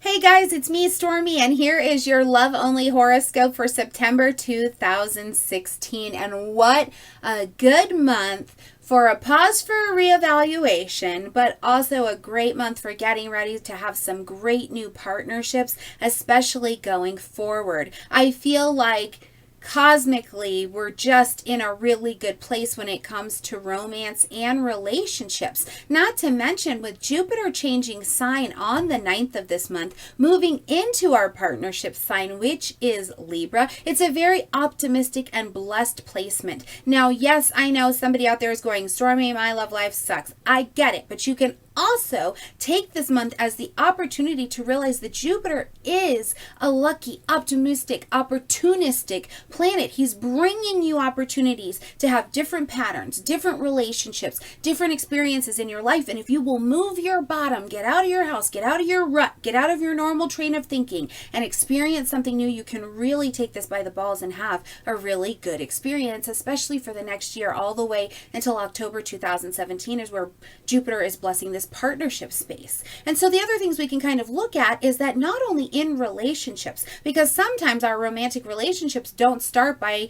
Hey guys, it's me, Stormy, and here is your love only horoscope for September 2016. And what a good month for a pause for a reevaluation, but also a great month for getting ready to have some great new partnerships, especially going forward. I feel like cosmically, we're just in a really good place when it comes to romance and relationships. Not to mention, with Jupiter changing sign on the 9th of this month, moving into our partnership sign, which is Libra, it's a very optimistic and blessed placement. Now, yes, I know somebody out there is going, Stormy, my love life sucks. I get it, but you can also take this month as the opportunity to realize that Jupiter is a lucky, optimistic, opportunistic planet. He's bringing you opportunities to have different patterns, different relationships, different experiences in your life. And if you will move your bottom, get out of your house, get out of your rut, get out of your normal train of thinking and experience something new, you can really take this by the balls and have a really good experience, especially for the next year, all the way until October 2017 is where Jupiter is blessing this partnership space. And so the other things we can kind of look at is that not only in relationships, because sometimes our romantic relationships don't start by,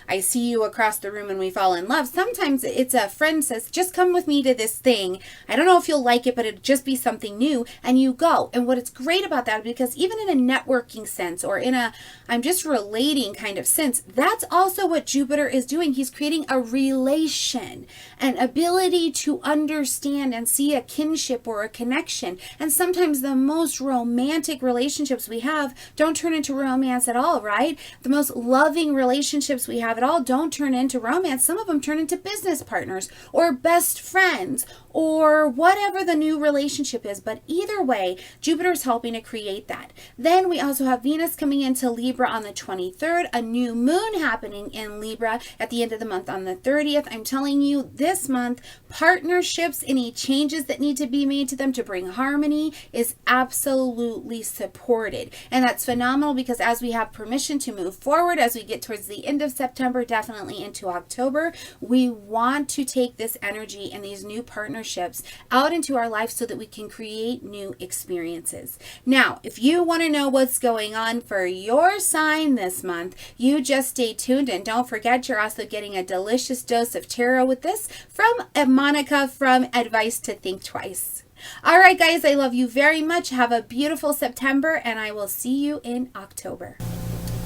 I see you across the room and we fall in love. Sometimes it's a friend says, just come with me to this thing. I don't know if you'll like it, but it'd just be something new. And you go. And what is great about that, because even in a networking sense or in a I'm just relating kind of sense, that's also what Jupiter is doing. He's creating a relation, an ability to understand and see a kinship or a connection. And sometimes the most romantic relationships we have don't turn into romance at all, right? The most loving relationships we have at all don't turn into romance. Some of them turn into business partners or best friends or whatever the new relationship is. But either way, Jupiter's helping to create that. Then we also have Venus coming into Libra on the 23rd, a new moon happening in Libra at the end of the month on the 30th. I'm telling you, this month, partnerships, any changes that need to be made to them to bring harmony is absolutely supported. And that's phenomenal because as we have permission to move forward, as we get towards the end of September, definitely into October, we want to take this energy and these new partnerships out into our life so that we can create new experiences. Now, if you want to know what's going on for your sign this month, you just stay tuned, and don't forget you're also getting a delicious dose of tarot with this from Monica from Advice to Think Twice. All right, guys, I love you very much. Have a beautiful September, and I will see you in October.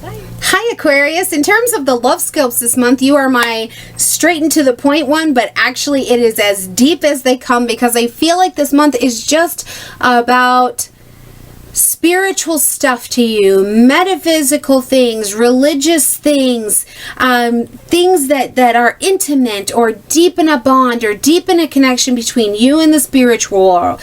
Bye. Hi, Aquarius. In terms of the love scopes this month, you are my straight and to the point one, but actually it is as deep as they come because I feel like this month is just about spiritual stuff to you, metaphysical things, religious things, things that are intimate or deepen a bond or deepen a connection between you and the spirit world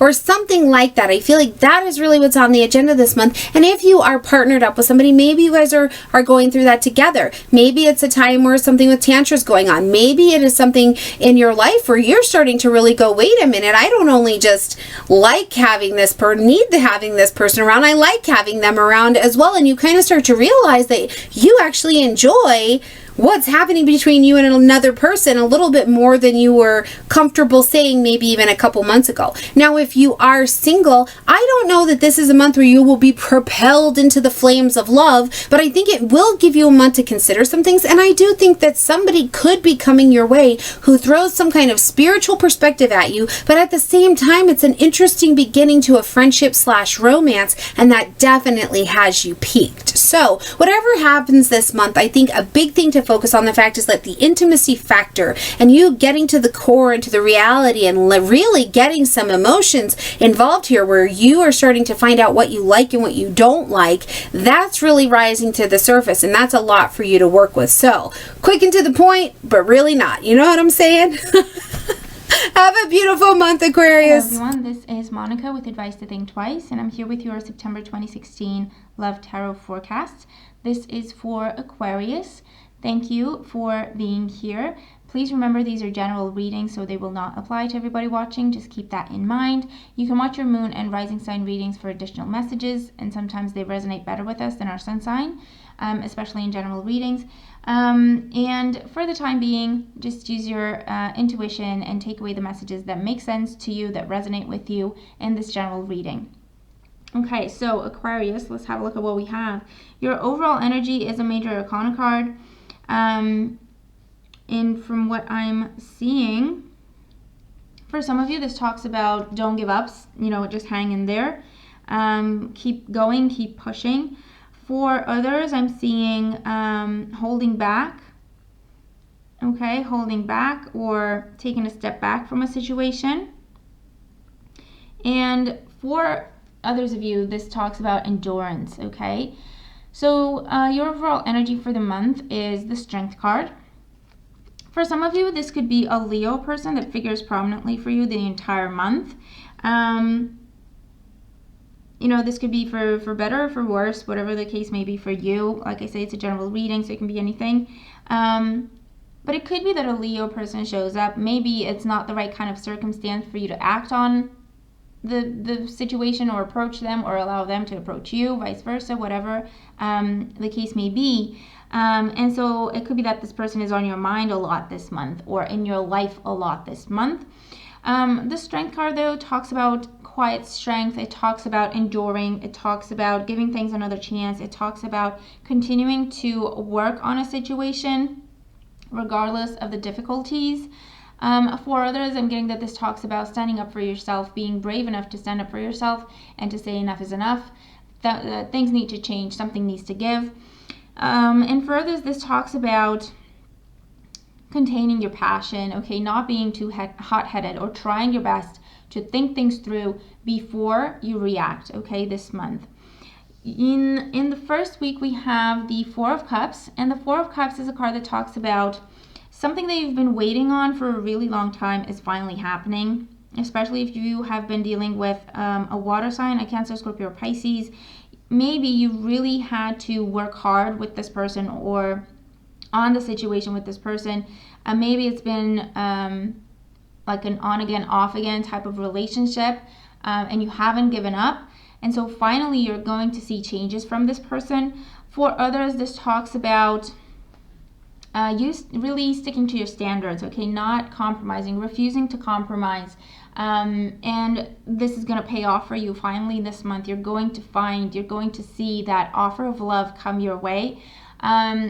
or something like that. I feel like that is really what's on the agenda this month. And if you are partnered up with somebody, maybe you guys are going through that together. Maybe it's a time where something with tantra is going on. Maybe it is something in your life where you're starting to really go, wait a minute, I don't only just like having this person, need to having this person around, I like having them around as well. And you kind of start to realize that you actually enjoy what's happening between you and another person a little bit more than you were comfortable saying maybe even a couple months ago. Now, if you are single, I don't know that this is a month where you will be propelled into the flames of love, but I think it will give you a month to consider some things. And I do think that somebody could be coming your way who throws some kind of spiritual perspective at you, but at the same time, it's an interesting beginning to a friendship / romance, and that definitely has you peaked. So whatever happens this month, I think a big thing to focus on the fact is that the intimacy factor and you getting to the core and to the reality and really getting some emotions involved here where you are starting to find out what you like and what you don't like, that's really rising to the surface, and that's a lot for you to work with. So quick and to the point, but really not. You know what I'm saying? Have a beautiful month, Aquarius. Hello everyone, this is Monica with Advice to Think Twice, and I'm here with your September 2016 Love Tarot forecast. This is for Aquarius. Thank you for being here. Please remember these are general readings, so they will not apply to everybody watching. Just keep that in mind. You can watch your moon and rising sign readings for additional messages, and sometimes they resonate better with us than our sun sign. especially in general readings. And for the time being, just use your intuition and take away the messages that make sense to you, that resonate with you in this general reading. Okay, so Aquarius, let's have a look at what we have. Your overall energy is a major arcana card. And from what I'm seeing, for some of you, this talks about don't give up, just hang in there. Keep going, keep pushing. For others, I'm seeing holding back. Okay, holding back or taking a step back from a situation. And for others of you, this talks about endurance, okay? So your overall energy for the month is the Strength card. For some of you, this could be a Leo person that figures prominently for you the entire month. This could be for better or for worse, whatever the case may be for you. Like I say, it's a general reading, so it can be anything. But it could be that a Leo person shows up. Maybe it's not the right kind of circumstance for you to act on the situation or approach them or allow them to approach you, vice versa, whatever the case may be. And so it could be that this person is on your mind a lot this month or in your life a lot this month. The Strength card, though, talks about quiet strength. It talks about enduring. It talks about giving things another chance. It talks about continuing to work on a situation regardless of the difficulties. For others, I'm getting that this talks about standing up for yourself, being brave enough to stand up for yourself and to say enough is enough. That things need to change. Something needs to give. And for others, this talks about containing your passion, okay, not being too hot-headed or trying your best to think things through before you react, okay, this month. In the first week, we have the Four of Cups, and the Four of Cups is a card that talks about something that you've been waiting on for a really long time is finally happening, especially if you have been dealing with a water sign, a Cancer, Scorpio, or Pisces. Maybe you really had to work hard with this person or on the situation with this person. Maybe it's been like an on again, off again type of relationship, and you haven't given up. And so finally you're going to see changes from this person. For others, this talks about you really sticking to your standards, okay, not compromising, refusing to compromise. And this is going to pay off for you finally this month. You're going to see that offer of love come your way.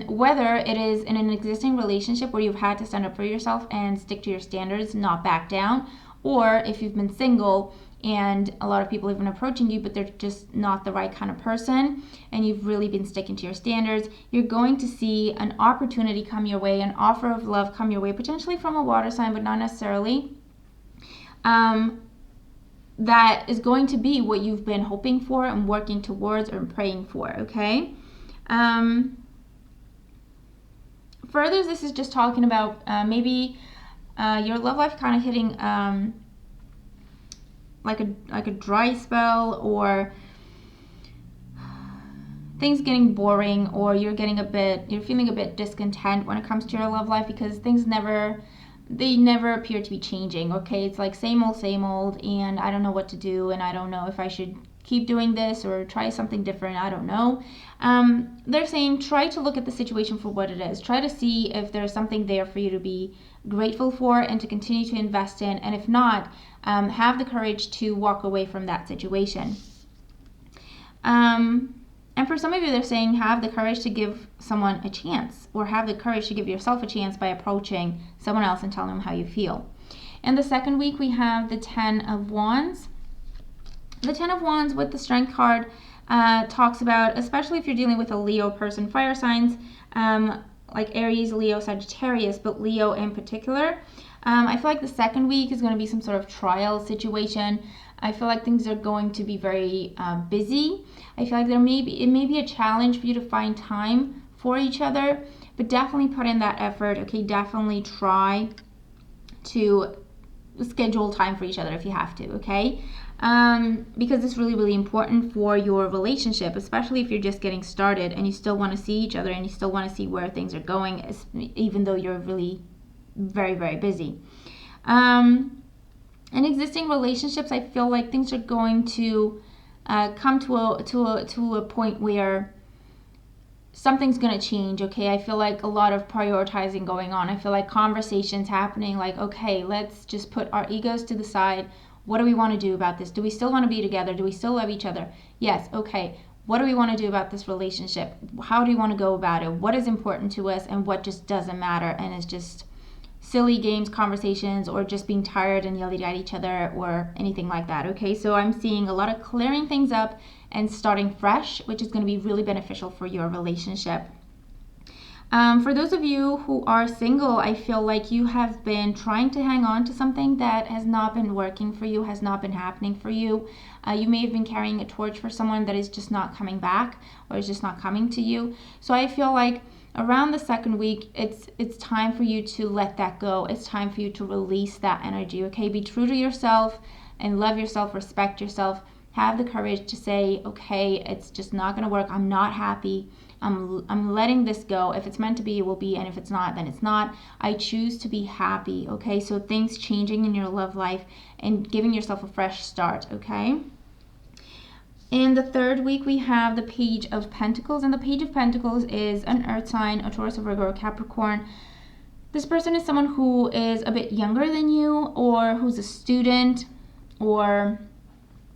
Whether it is in an existing relationship where you've had to stand up for yourself and stick to your standards, not back down, or if you've been single and a lot of people have been approaching you, but they're just not the right kind of person, and you've really been sticking to your standards, you're going to see an opportunity come your way, an offer of love come your way, potentially from a water sign, but not necessarily. That is going to be what you've been hoping for and working towards or praying for, okay? For others, this is just talking about maybe your love life kind of hitting like a dry spell, or things getting boring, or you're feeling a bit discontent when it comes to your love life because things never appear to be changing, okay? It's like same old, and I don't know what to do, and I don't know if I should keep doing this or try something different, I don't know. They're saying try to look at the situation for what it is. Try to see if there's something there for you to be grateful for and to continue to invest in, and if not, have the courage to walk away from that situation. And for some of you, they're saying have the courage to give someone a chance, or have the courage to give yourself a chance by approaching someone else and telling them how you feel. In the second week, we have the Ten of Wands. The Ten of Wands with the Strength card talks about, especially if you're dealing with a Leo person, fire signs like Aries, Leo, Sagittarius, but Leo in particular. I feel like the second week is going to be some sort of trial situation. I feel like things are going to be very busy. I feel like it may be a challenge for you to find time for each other, but definitely put in that effort, okay? Definitely try to schedule time for each other if you have to, okay? Because it's really, really important for your relationship, especially if you're just getting started and you still want to see each other and you still want to see where things are going, even though you're really very, very busy. In existing relationships, I feel like things are going to come to a point where something's going to change, okay? I feel like a lot of prioritizing going on. I feel like conversations happening, like, okay, let's just put our egos to the side. What do we want to do about this? Do we still want to be together? Do we still love each other? Yes, okay. What do we want to do about this relationship? How do we want to go about it? What is important to us and what just doesn't matter and is just silly games, conversations, or just being tired and yelling at each other or anything like that, okay? So I'm seeing a lot of clearing things up and starting fresh, which is going to be really beneficial for your relationship. For those of you who are single, I feel like you have been trying to hang on to something that has not been working for you, has not been happening for you. You may have been carrying a torch for someone that is just not coming back or is just not coming to you. So I feel like around the second week, it's time for you to let that go. It's time for you to release that energy, okay? Be true to yourself and love yourself, respect yourself. Have the courage to say, okay, it's just not going to work. I'm not happy. I'm letting this go. If it's meant to be, it will be. And if it's not, then it's not. I choose to be happy, okay? So things changing in your love life and giving yourself a fresh start, okay? In the third week, we have the Page of Pentacles. And the Page of Pentacles is an earth sign, a Taurus, a Virgo, or Capricorn. This person is someone who is a bit younger than you, or who's a student, or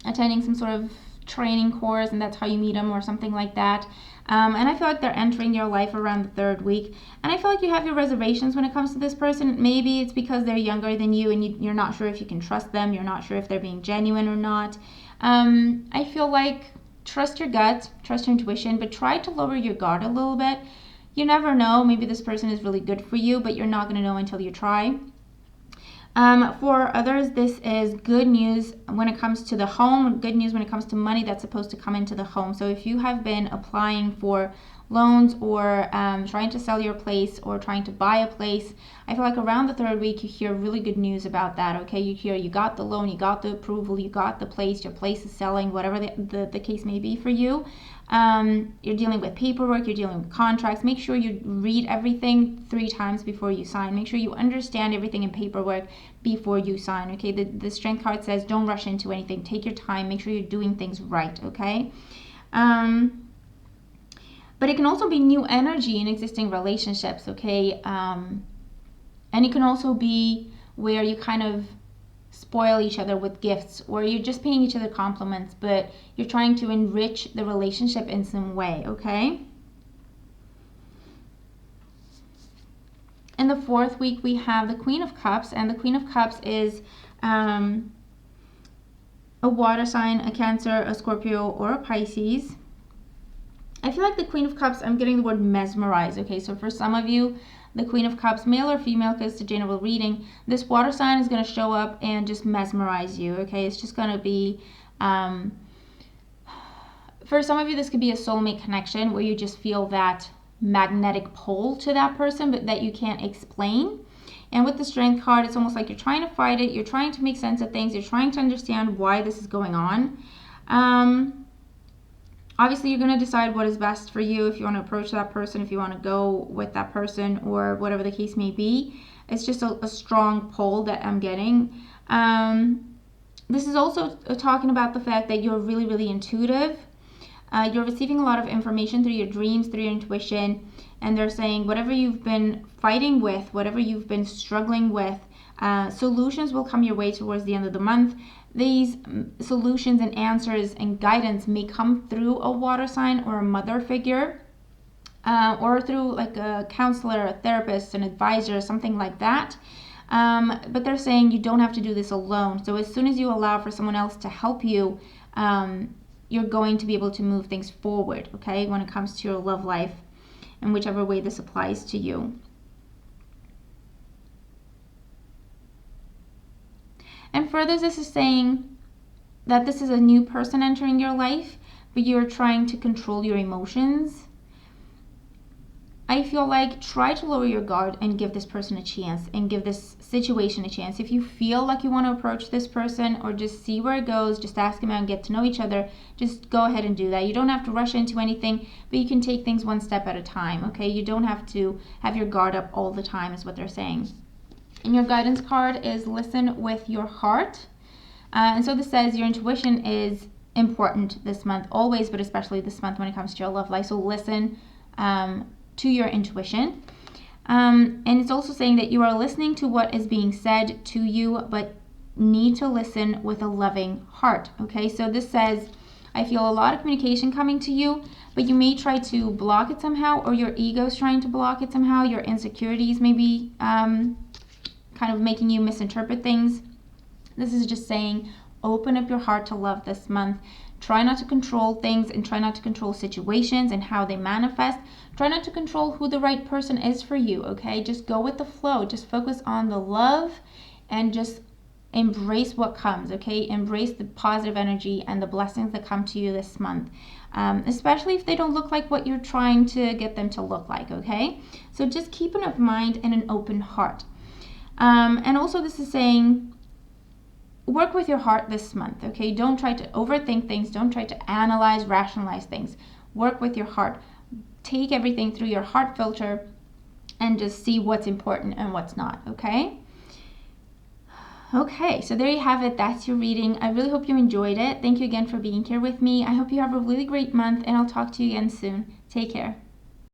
attending some sort of training course, and that's how you meet them or something like that. And I feel like they're entering your life around the third week. And I feel like you have your reservations when it comes to this person. Maybe it's because they're younger than you and you're not sure if you can trust them. You're not sure if they're being genuine or not. I feel like trust your gut, trust your intuition, but try to lower your guard a little bit. You never know. Maybe this person is really good for you, but you're not going to know until you try. For others, this is good news when it comes to the home, good news when it comes to money that's supposed to come into the home. So if you have been applying for loans or trying to sell your place or trying to buy a place, I feel like around the third week you hear really good news about that, okay? You hear you got the loan, you got the approval, you got the place, your place is selling, whatever the case may be for you. You're dealing with paperwork, you're dealing with contracts. Make sure you read everything 3 times before you sign. Make sure you understand everything in paperwork before you sign, okay? The Strength card says don't rush into anything. Take your time. Make sure you're doing things right, okay? But it can also be new energy in existing relationships, okay? And it can also be where you kind of spoil each other with gifts, or you're just paying each other compliments, but you're trying to enrich the relationship in some way, okay? In the fourth week, we have the Queen of Cups, and the Queen of Cups is a water sign, a Cancer, a Scorpio, or a Pisces. I feel like the Queen of Cups, I'm getting the word mesmerize, okay? So for some of you, the Queen of Cups, male or female, because it's a general reading, this water sign is going to show up and just mesmerize you, okay? It's just going to be, for some of you, this could be a soulmate connection where you just feel that magnetic pull to that person, but that you can't explain. And with the Strength card, it's almost like you're trying to fight it, you're trying to make sense of things, you're trying to understand why this is going on. Obviously, you're going to decide what is best for you, if you want to approach that person, if you want to go with that person, or whatever the case may be. It's just a strong pull that I'm getting. This is also talking about the fact that you're really, really intuitive. You're receiving a lot of information through your dreams, through your intuition, and they're saying whatever you've been fighting with, whatever you've been struggling with, solutions will come your way towards the end of the month. These solutions and answers and guidance may come through a water sign or a mother figure, or through like a counselor, a therapist, an advisor, something like that. But they're saying you don't have to do this alone. So as soon as you allow for someone else to help you, you're going to be able to move things forward, okay, when it comes to your love life, in whichever way this applies to you. And further, this is saying that this is a new person entering your life, but you're trying to control your emotions. I feel like try to lower your guard and give this person a chance and give this situation a chance. If you feel like you want to approach this person or just see where it goes, just ask them out and get to know each other, just go ahead and do that. You don't have to rush into anything, but you can take things one step at a time, okay? You don't have to have your guard up all the time is what they're saying. And your guidance card is listen with your heart. And so this says your intuition is important this month, always, but especially this month when it comes to your love life. So listen to your intuition. And it's also saying that you are listening to what is being said to you, but need to listen with a loving heart. Okay, so this says, I feel a lot of communication coming to you, but you may try to block it somehow, or your ego is trying to block it somehow. Your insecurities may be kind of making you misinterpret things. This is just saying, open up your heart to love this month. Try not to control things, and try not to control situations and how they manifest. Try not to control who the right person is for you, okay? Just go with the flow. Just focus on the love and just embrace what comes, okay? Embrace the positive energy and the blessings that come to you this month, especially if they don't look like what you're trying to get them to look like, okay? So just keep an open mind and an open heart. And also this is saying, work with your heart this month, okay? Don't try to overthink things. Don't try to analyze, rationalize things. Work with your heart. Take everything through your heart filter and just see what's important and what's not, okay? Okay, so there you have it. That's your reading. I really hope you enjoyed it. Thank you again for being here with me. I hope you have a really great month, and I'll talk to you again soon. Take care.